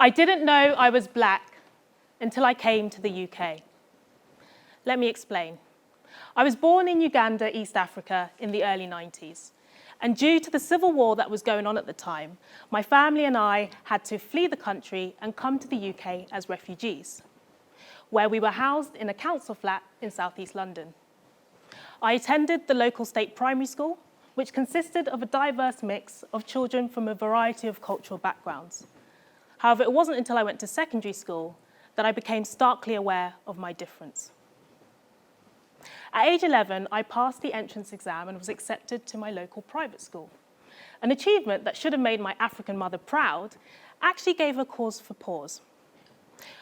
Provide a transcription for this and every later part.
I didn't know I was black until I came to the UK. Let me explain. I was born in Uganda, East Africa, in the early 90s. And due to the civil war that was going on at the time, my family and I had to flee the country and come to the UK as refugees, where we were housed in a council flat in southeast London. I attended the local state primary school, which consisted of a diverse mix of children from a variety of cultural backgrounds. However, it wasn't until I went to secondary school that I became starkly aware of my difference. At age 11, I passed the entrance exam and was accepted to my local private school. An achievement that should have made my African mother proud actually gave her cause for pause.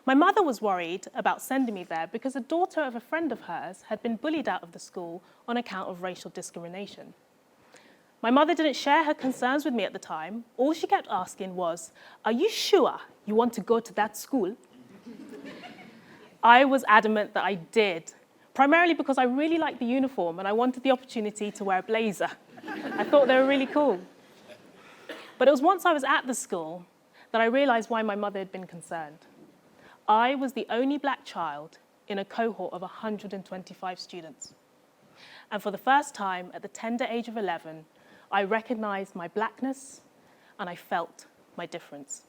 My mother was worried about sending me there because a daughter of a friend of hers had been bullied out of the school on account of racial discrimination. My mother didn't share her concerns with me at the time. All she kept asking was, "Are you sure you want to go to that school?" I was adamant that I did, primarily because I really liked the uniform and I wanted the opportunity to wear a blazer. I thought they were really cool. But it was once I was at the school that I realized why my mother had been concerned. I was the only black child in a cohort of 125 students. And for the first time, at the tender age of 11, I recognized my blackness and I felt my difference.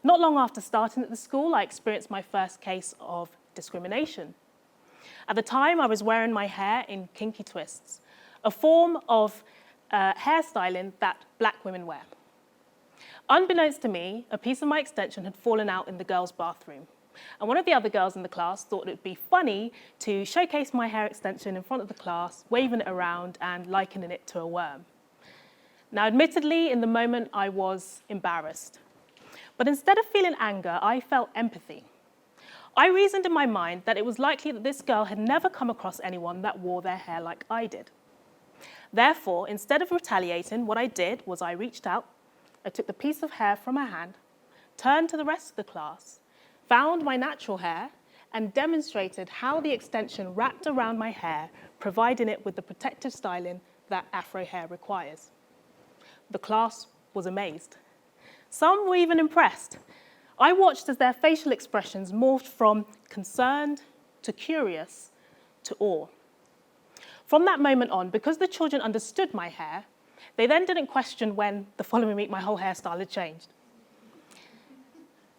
Not long after starting at the school, I experienced my first case of discrimination. At the time, I was wearing my hair in kinky twists, a form of hairstyling that black women wear. Unbeknownst to me, a piece of my extension had fallen out in the girls' bathroom. And one of the other girls in the class thought it would be funny to showcase my hair extension in front of the class, waving it around and likening it to a worm. Now, admittedly, in the moment, I was embarrassed. But instead of feeling anger, I felt empathy. I reasoned in my mind that it was likely that this girl had never come across anyone that wore their hair like I did. Therefore, instead of retaliating, what I did was I reached out, I took the piece of hair from her hand, turned to the rest of the class, found my natural hair, and demonstrated how the extension wrapped around my hair, providing it with the protective styling that Afro hair requires. The class was amazed. Some were even impressed. I watched as their facial expressions morphed from concerned to curious to awe. From that moment on, because the children understood my hair, they then didn't question when the following week my whole hairstyle had changed.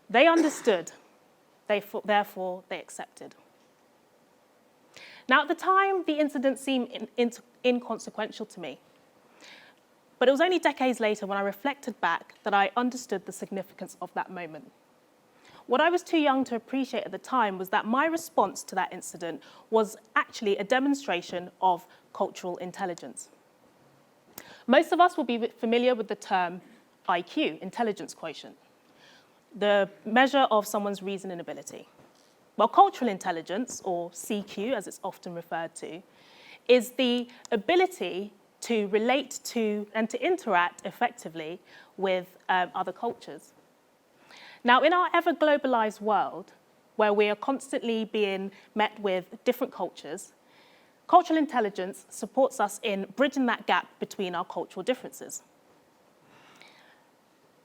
They understood. Therefore, they accepted. Now, at the time, the incident seemed inconsequential to me. But it was only decades later when I reflected back that I understood the significance of that moment. What I was too young to appreciate at the time was that my response to that incident was actually a demonstration of cultural intelligence. Most of us will be familiar with the term IQ, intelligence quotient, the measure of someone's reasoning ability. Well, cultural intelligence, or CQ as it's often referred to, is the ability to relate to and to interact effectively with other cultures. Now, in our ever-globalized world, where we are constantly being met with different cultures, cultural intelligence supports us in bridging that gap between our cultural differences,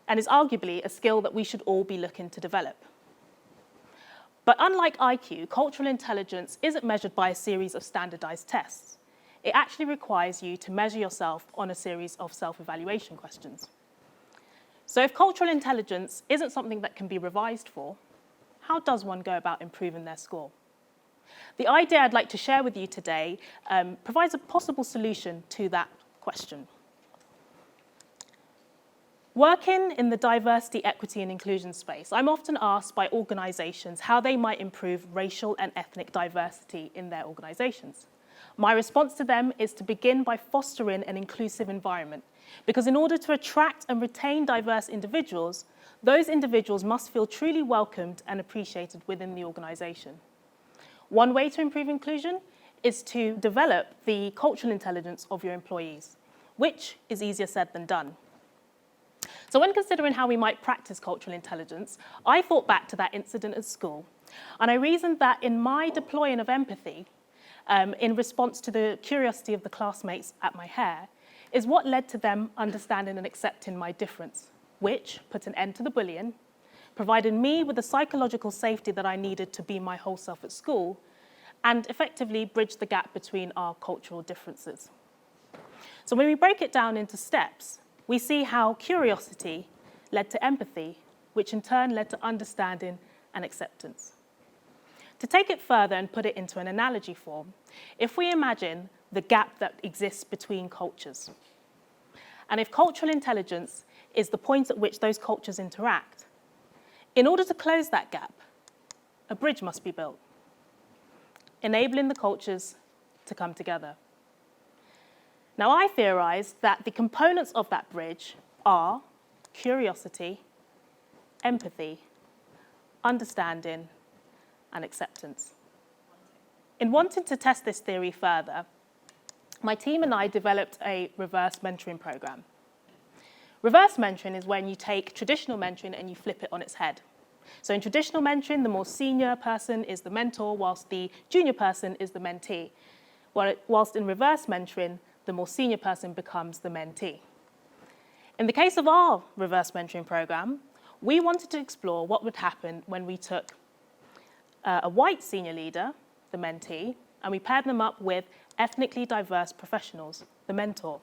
and is arguably a skill that we should all be looking to develop. But unlike IQ, cultural intelligence isn't measured by a series of standardized tests. It actually requires you to measure yourself on a series of self-evaluation questions. So if cultural intelligence isn't something that can be revised for, how does one go about improving their score? The idea I'd like to share with you today provides a possible solution to that question. Working in the diversity, equity, and inclusion space, I'm often asked by organizations how they might improve racial and ethnic diversity in their organizations. My response to them is to begin by fostering an inclusive environment, because in order to attract and retain diverse individuals, those individuals must feel truly welcomed and appreciated within the organization. One way to improve inclusion is to develop the cultural intelligence of your employees, which is easier said than done. So when considering how we might practice cultural intelligence, I thought back to that incident at school, and I reasoned that in my deploying of empathy, in response to the curiosity of the classmates at my hair, is what led to them understanding and accepting my difference, which put an end to the bullying, provided me with the psychological safety that I needed to be my whole self at school, and effectively bridged the gap between our cultural differences. So when we break it down into steps, we see how curiosity led to empathy, which in turn led to understanding and acceptance. To take it further and put it into an analogy form, if we imagine the gap that exists between cultures, and if cultural intelligence is the point at which those cultures interact, in order to close that gap, a bridge must be built, enabling the cultures to come together. Now, I theorize that the components of that bridge are curiosity, empathy, understanding, and acceptance. In wanting to test this theory further, my team and I developed a reverse mentoring program. Reverse mentoring is when you take traditional mentoring and you flip it on its head. So in traditional mentoring, the more senior person is the mentor, whilst the junior person is the mentee. Whilst in reverse mentoring, the more senior person becomes the mentee. In the case of our reverse mentoring program, we wanted to explore what would happen when we took a white senior leader, the mentee, and we paired them up with ethnically diverse professionals, the mentor.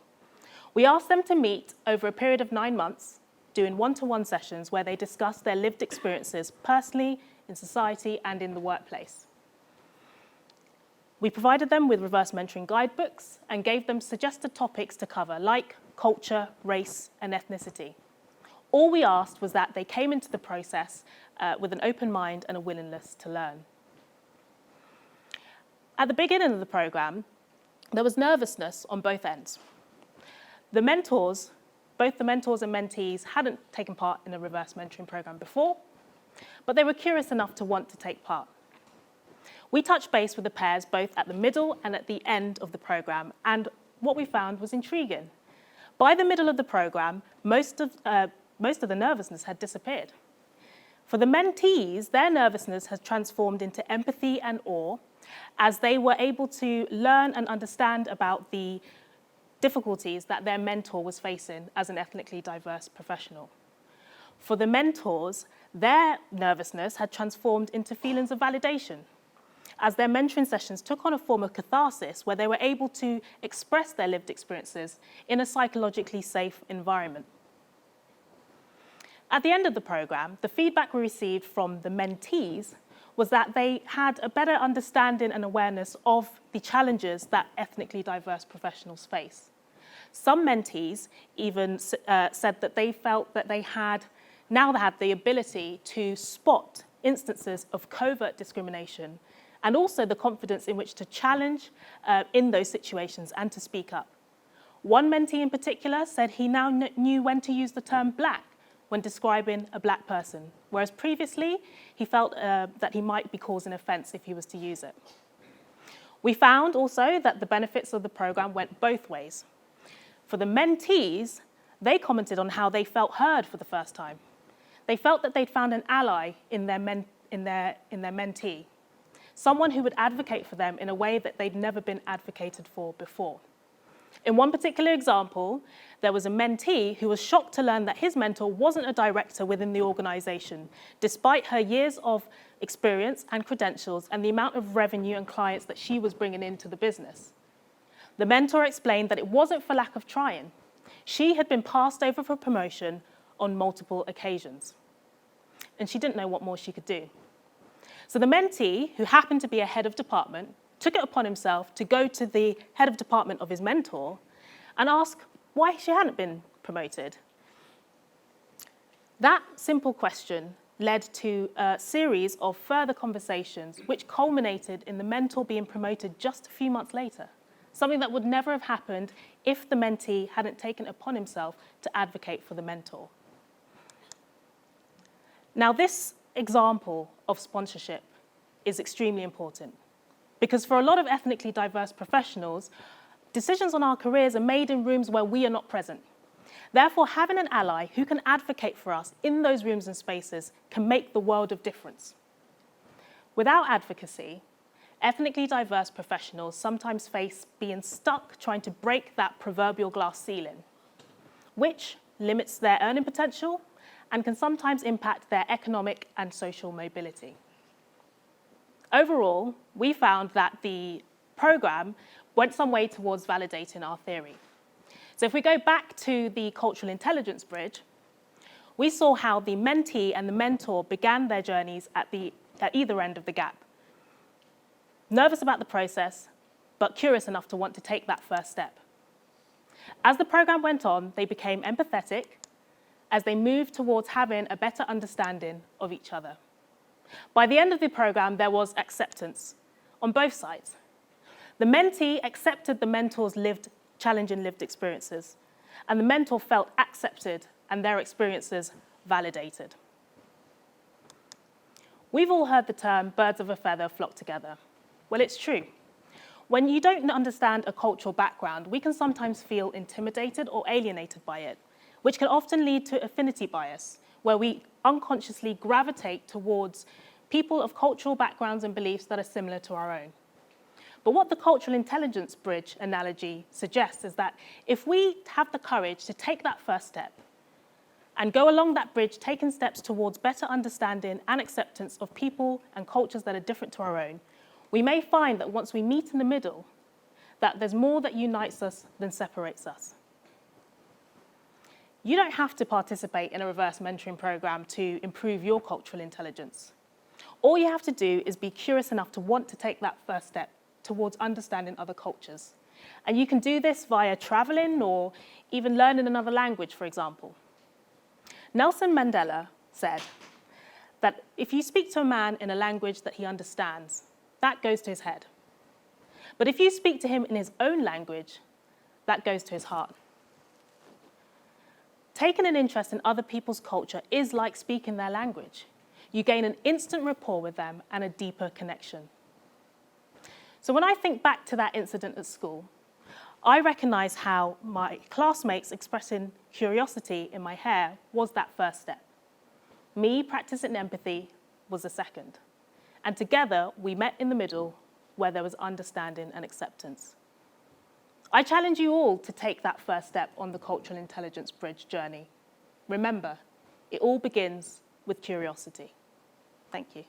We asked them to meet over a period of 9 months, doing one-to-one sessions where they discussed their lived experiences personally, in society, and in the workplace. We provided them with reverse mentoring guidebooks and gave them suggested topics to cover, like culture, race, and ethnicity. All we asked was that they came into the process with an open mind and a willingness to learn. At the beginning of the program, there was nervousness on both ends. Both the mentors and mentees hadn't taken part in a reverse mentoring program before, but they were curious enough to want to take part. We touched base with the pairs both at the middle and at the end of the program, and what we found was intriguing. By the middle of the program, most of the nervousness had disappeared. For the mentees, their nervousness has transformed into empathy and awe as they were able to learn and understand about the difficulties that their mentor was facing as an ethnically diverse professional. For the mentors, their nervousness had transformed into feelings of validation, as their mentoring sessions took on a form of catharsis where they were able to express their lived experiences in a psychologically safe environment. At the end of the program, the feedback we received from the mentees was that they had a better understanding and awareness of the challenges that ethnically diverse professionals face. Some mentees even said that they felt that they had the ability to spot instances of covert discrimination and also the confidence in which to challenge in those situations and to speak up. One mentee in particular said he now knew when to use the term black when describing a black person, whereas previously he felt that he might be causing offence if he was to use it. We found also that the benefits of the program went both ways. For the mentees, they commented on how they felt heard for the first time. They felt that they'd found an ally in their mentee, someone who would advocate for them in a way that they'd never been advocated for before. In one particular example, there was a mentee who was shocked to learn that his mentor wasn't a director within the organisation, despite her years of experience and credentials and the amount of revenue and clients that she was bringing into the business. The mentor explained that it wasn't for lack of trying. She had been passed over for promotion on multiple occasions, and she didn't know what more she could do. So the mentee, who happened to be a head of department, took it upon himself to go to the head of department of his mentor and ask why she hadn't been promoted. That simple question led to a series of further conversations which culminated in the mentor being promoted just a few months later, something that would never have happened if the mentee hadn't taken it upon himself to advocate for the mentor. Now, this example of sponsorship is extremely important because for a lot of ethnically diverse professionals, decisions on our careers are made in rooms where we are not present. Therefore, having an ally who can advocate for us in those rooms and spaces can make the world of difference. Without advocacy, ethnically diverse professionals sometimes face being stuck trying to break that proverbial glass ceiling, which limits their earning potential and can sometimes impact their economic and social mobility. Overall, we found that the program went some way towards validating our theory. So if we go back to the cultural intelligence bridge, we saw how the mentee and the mentor began their journeys at either end of the gap. Nervous about the process, but curious enough to want to take that first step. As the program went on, they became empathetic as they moved towards having a better understanding of each other. By the end of the program, there was acceptance on both sides. The mentee accepted the mentor's challenging lived experiences, and the mentor felt accepted and their experiences validated. We've all heard the term birds of a feather flock together. Well, it's true. When you don't understand a cultural background, we can sometimes feel intimidated or alienated by it, which can often lead to affinity bias, where we unconsciously gravitate towards people of cultural backgrounds and beliefs that are similar to our own. But what the cultural intelligence bridge analogy suggests is that if we have the courage to take that first step and go along that bridge, taking steps towards better understanding and acceptance of people and cultures that are different to our own, we may find that once we meet in the middle, that there's more that unites us than separates us. You don't have to participate in a reverse mentoring program to improve your cultural intelligence. All you have to do is be curious enough to want to take that first step towards understanding other cultures. And you can do this via traveling or even learning another language, for example. Nelson Mandela said that if you speak to a man in a language that he understands, that goes to his head. But if you speak to him in his own language, that goes to his heart. Taking an interest in other people's culture is like speaking their language. You gain an instant rapport with them and a deeper connection. So when I think back to that incident at school, I recognize how my classmates expressing curiosity in my hair was that first step. Me practicing empathy was the second. And together, we met in the middle where there was understanding and acceptance. I challenge you all to take that first step on the cultural intelligence bridge journey. Remember, it all begins with curiosity. Thank you.